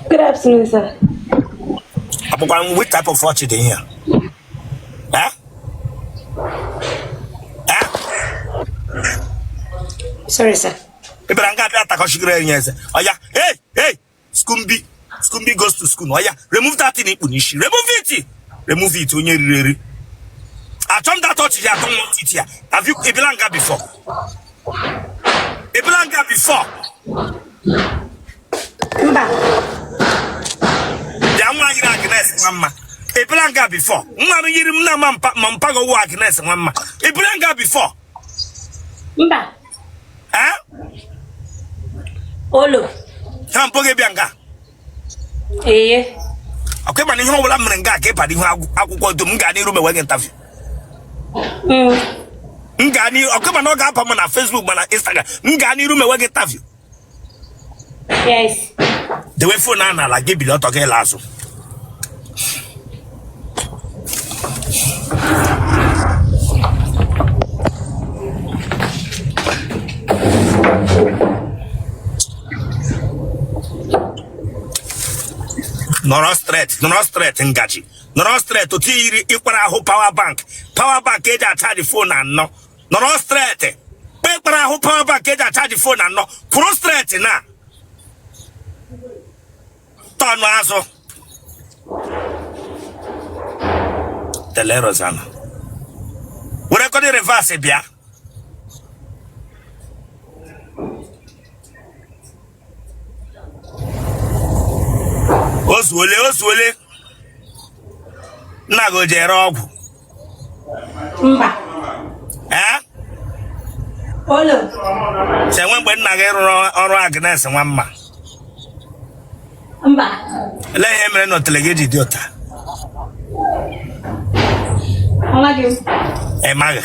Good afternoon, sir. Which type of watch in here? Huh? Huh? Sorry, sir. People are going to attack us. Oh yeah, hey, Scumbi goes to school. Oh yeah, remove that in it. Remove it when you're I told that touch here. I don't want it here. Have you Ibilanga before? Ibilanga before? Agnes, Mama. Ibilanga before. Mama, you remember Mampago Agnes, Mama. Ibilanga before. Mba. Huh? Olo. Kampoge Bianga. Eh. Okay, man, you know what I'm going to get. I will go to Mgani room and interview. Ngani, okay, man, not up on Facebook, man, Instagram. Ngani room and interview. Yes. The way for Nana, like, give you not okay, Lasso. No straight, Ngaji. No straight to Tiri Ikwaraho power bank. Power bank age at the phone and no. No straight. Ikwaraho power bank age at the phone and no. Pro straight na. Turn aso. Tele Rosana. We record the reverse bia. Oswole. Nago Jerog. Mba. Eh? Olo. Say when Nagero or Agnes and one ma. Mba. Let him not delegate idiota. Amagim. Eh, Maga.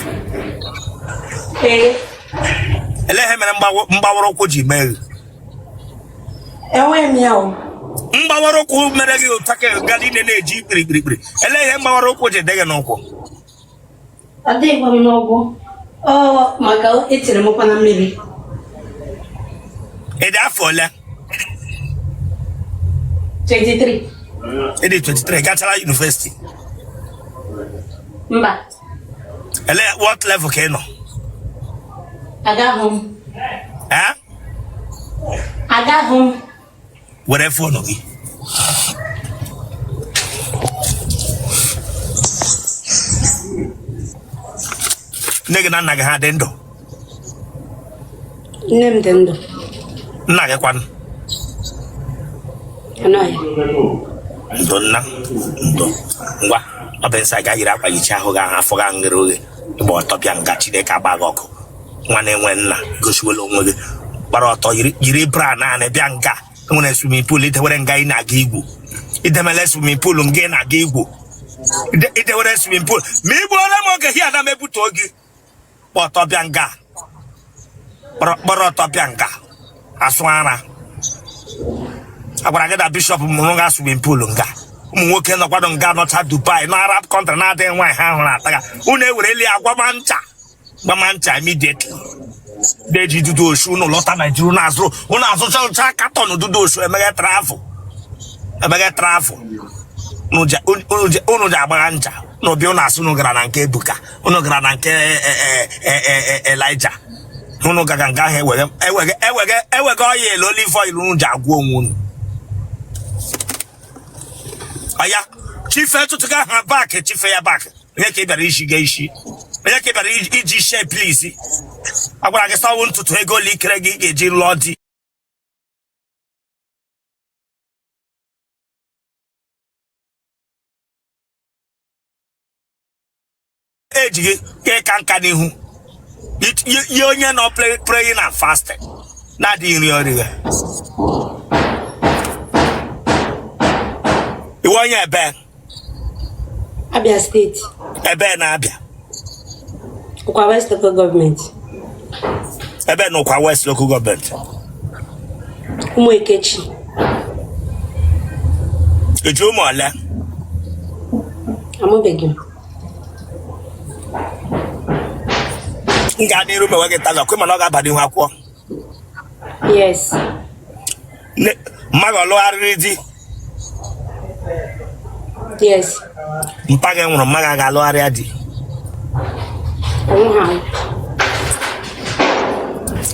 Eh. Let him and Mbawrokuji mail. Ewe miao. Mbawaroku meregi utake galine neji bribri. Ele mbawaroku je dege noko. Ade kwa mnogo. Oh, maga etire mo pana mmiri. Ede afola. 23. Ede 23 Gatala University. Mba. Ele what level keno? Aga home. Eh? Aga home. Where phone no gi. Nege na naga ha dendo. Nem dendo. Naga kwan. Anoya. Ndonna. Ndo. Ngwa. Obensa ga gira kwa yicha ho ga afo ga ngeroge. Bo to bia nga chide ka ba goko. Nwane nwe nna gosiwelo onwe gi. Bara to yiri bra na na bia nga. When swimming pool, it were guy na Igbo. It demele swimming pool nge na Igbo. It were swimming pool. Me bora mo ke here na me butogi. But obianga. Boro tobianga. Aswana. Agora get a bishop monga swimming pool nga. Nwoke no kwado nga not Dubai na Arab country na dey wan ha hu na taka. Una ewureli agwa mancha immediately. Deji dudu oshu no lota Nigeria na azro una azocha cha carton dudu oshu emega travel no ja agba ncha no bi una asu no gara na nke Ebuka unu gara na nke Elijah unu gaga nga ha ewege oil olive oil unu ja agwo onwu aya chief etutuga ha back chief ya back nye ke bịara ishi onye ke bịara iji share please agwara gị sawo ntutu ego likere gị ga-eji lụọ di eji gị ke ka nka n'ihu ye onye nọ praying and fasting na-adịghị nri ọrịa iwe onye ebe Abia State. Ebe na Abia. Ukwa West Local Government. Ebe no Ukwa West Local Government. Umu Ekechi. Eju umu ole? Amu begim. Nga niru me wege taga kwe manoga badi wakwo. Yes. Magolo aridi Yes. Mpaga nwụrụ mmaga ga-alụgharịa di.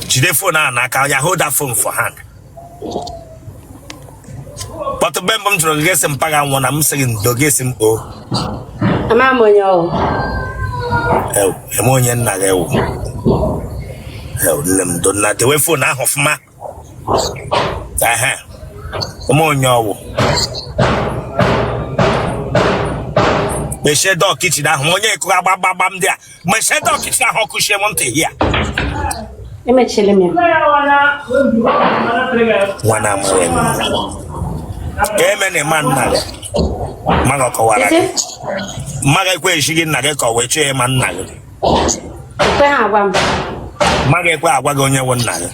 Jide phone a n'aka ya, hold that phone for hand. But to bem bom tro gesi mpaga nwụrụ na m sị gị ndo gesi m o. Ama m onye o. Eme onye nna gị ewu. Nne m do na dewe phone ahụ ọfụma. Eme onye ọwụ. Meshe dog kitchen ahụ onye ikuku agbagba ndị a. Meshe dog kitchen ahụ ọkụchie m ntị hia. Emechele m ya. Nwana amụrụ eme. Eme na ịma nna gị. Mmaga kọwara gị. Mmaga ekwe echi gị nna gị ka ọ wee chọọ ịma nna gị. Ekwe ha agwa m. Mmaga ekwe agwa gị onye nwe nna gị.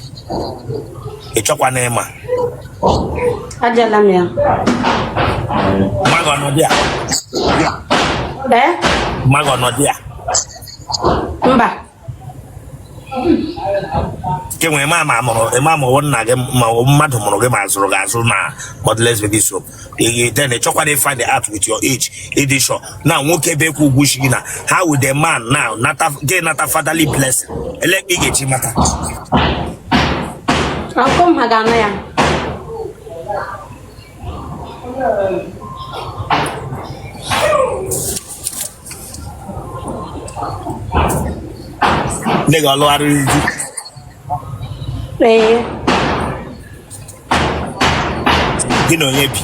Ị chọkwa na ịma. Ajala m ya. Mmaga ọnọdụ a. Mmaga ọnọdụ a. Mba. Kenwe ema amụrụ nna gị ma mmadụ mụrụ gị ma zụrụ gị azụ na Godless baby soap. Then they chọkwa dey find the out with your age. Ịdị sure. Now nwoke be ekwu ugwu shi na how with the man now nata fatherly blessing. Ele ị ga-eji mata. Akọ m ha ga-anọ ya. Ndị ga-alụgharịrị di. Gị na onye bi.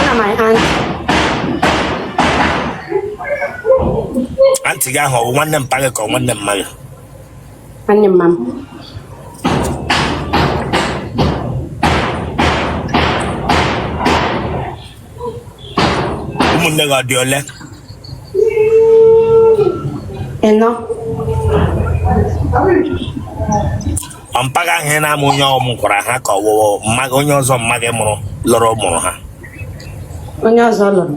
Na my aunt. Aunty gị ahụ ọ bụ nwanne mpa gị ka ọ nwanne mma gị? Nwanne mma m. Ụmụnne gị ọ dị ole? Eno. Mpaga ahụ na-ama onye ọmụkwara ha ka ọwụwụ mma gị onye ọzọ mma gị lụrụ mụrụ ha. Onye ọzọ lụrụ.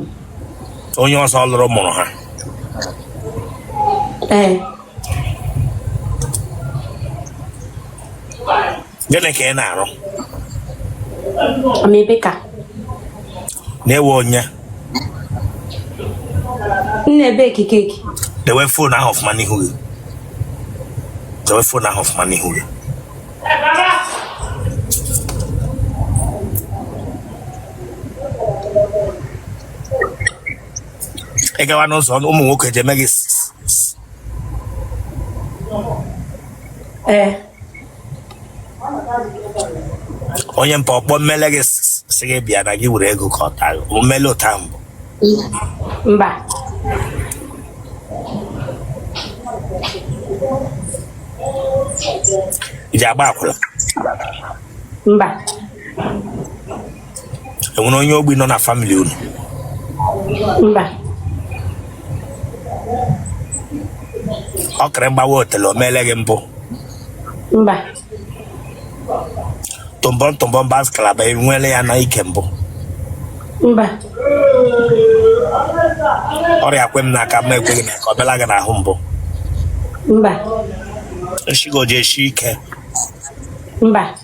Onye ọzọ lụrụ mụrụ ha. Gịnị ka ị na-arụ? Amebeka. Na-ewe onye? Nne keki. Dewe phone ahụ ọfụma n'ihu gị. Dewe phone ahụ ọfụma n'ihu gị. Ị gawa n'ụzọ ụmụ nwoke ji eme gị onye mpa ọkpọ mmele gị sị gị bịa na gị were ego ka ọ taa gị. Mmele ụta mbụ. Mba. Iji agba akwụla? Mba. Enwere onye ogbi nọ na family unu? Mba. Ọ kere mgbawa otele o meele gị mbụ? Mba. Tụmbọ bas kalaba enwele ya na ike mbụ? Mba. Ọrịa kwe m n'aka ma ekweghị na ka ọ bịala gị n'ahụ mbụ? Mba. Nshigo ji eshi ike? Mba.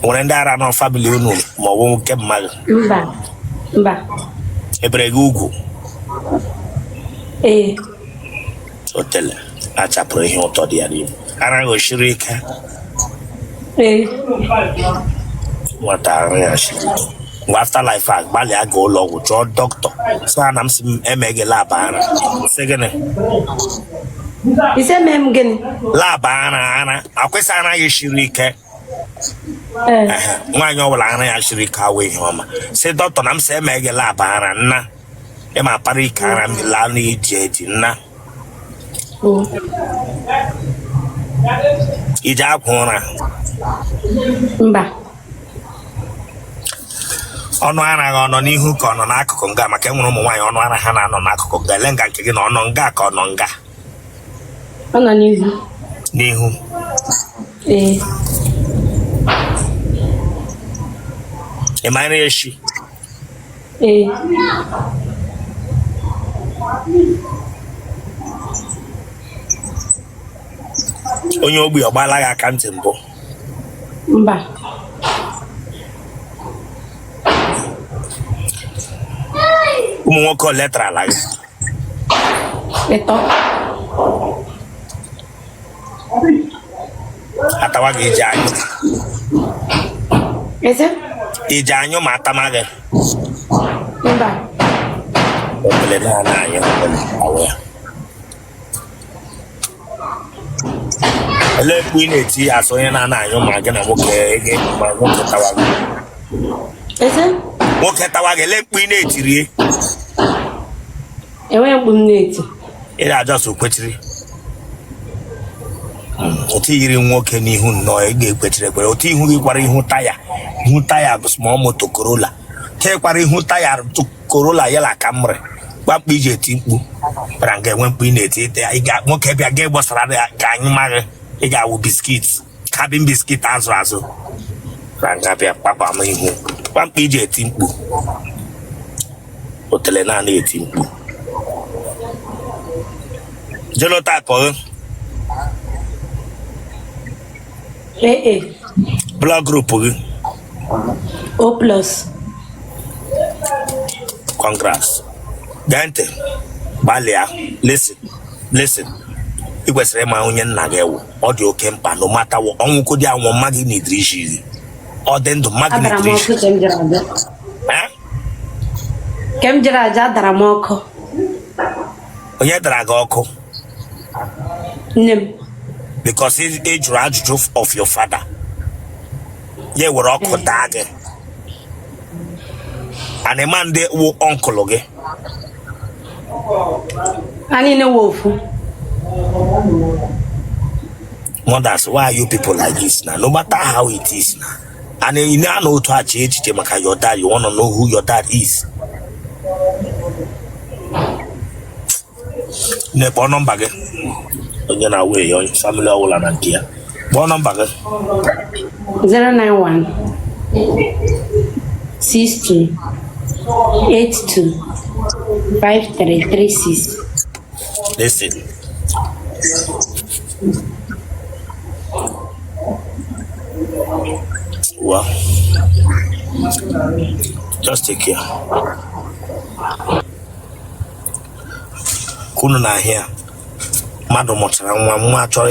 Nwere ndị ara nọ family unu ma ọ bụ nke mmadụ? Mba. Mba. Ebere gị ugwu? Otele achapụrụ ihe ụtọ dị ya n'ime. Ara gị oshiri ike? Nwata arụ ya shiri ike. Mgbe afterlife a gbalịa ga ụlọ ọgwụ chọọ dọkịta sị ha na m si eme gị lab ara. Sị gịnị? Ise mee m gịnị? Lab ara akwụsị ara gị shiri ike. Nwaanyị ọbụla ara ya shiri ike awụ ihe ọma. Sị dọkịta na m si eme gị lab ara nna. Ịma para ike ara m laa n'iji eji nna. Iji akwa ụra? Mba. Ọnụ ara gị ọ nọ n'ihu ka ọ nọ n'akụkụ nga? Maka enwere ụmụ nwaanyị ọnụ ara ha na-anọ n'akụkụ nga. Ele nga nke gị na ọ nọ nga ka ọ nọ nga? Ọ nọ n'ihu. N'ihu? Ị maara echi? Onye ogbi ọ gbaala gị aka ntị mbụ? Mba. nwoke letra ala gị. Ito. Atawa gị ije anyụ. Ese? Ije anyụ ma atama gị. Mba. Otele na anyụ awe ya. Ele ekwu ị na-eti asụ onye na anyụ ma gị na nwoke ege ma nwoke tawa gị. Ese? Nwoke tawa gị ele ekwu ị na-etiri. Enweghị mkpu m na-eti. Ị na-ajọ so kwetiri. Otu yiri nwoke n'ihu nnọọ ị ga-ekwetiri ekwere. Otu ihu gị kwara ihu taya bụ small moto Corolla. Ke kwara ihu taya Corolla yala Camry. Gbakpụ iji eti mkpu bara nga enwe mkpu ị na-eti nwoke bịa ga gbasara ka anyị maghị ị ga-awụ biskit cabin biskit azụ bara nga bịa kpakpa m ihu gbakpụ iji eti mkpu. Otele naanị eti mkpu. Genotype ọ blood group gị O plus. Congrats. Gee gbalịa listen ị kwesịrị ịma onye nna gị ewu ọ dị oke mkpa no mata ọnwụkọ dị anwụ mma gị n'idiri isi ọ dị ndụ mma gị n'idiri isi. Kem jere aja dara m ọkụ. Onye dara gị ọkụ? Nne m. Because ị jụrụ ajụjụ of your father. Ya were ọkụ daa gị. And man ndị wụ ọnkụlụ gị. Anyị na-ewe ofu. Mothers, why are you people like this now? No matter how it is now. And you know to achieve echiche maka your dad. You want to know who your dad is. Ne kpọọ nọmba gị. Onye na-awe ya family ọwụla na nke ya. Kpọọ nọmba gị. 091 62 82 5336. Listen. Well, just take care. Kunu na here. Mmadụ mụchara nwa chọrọ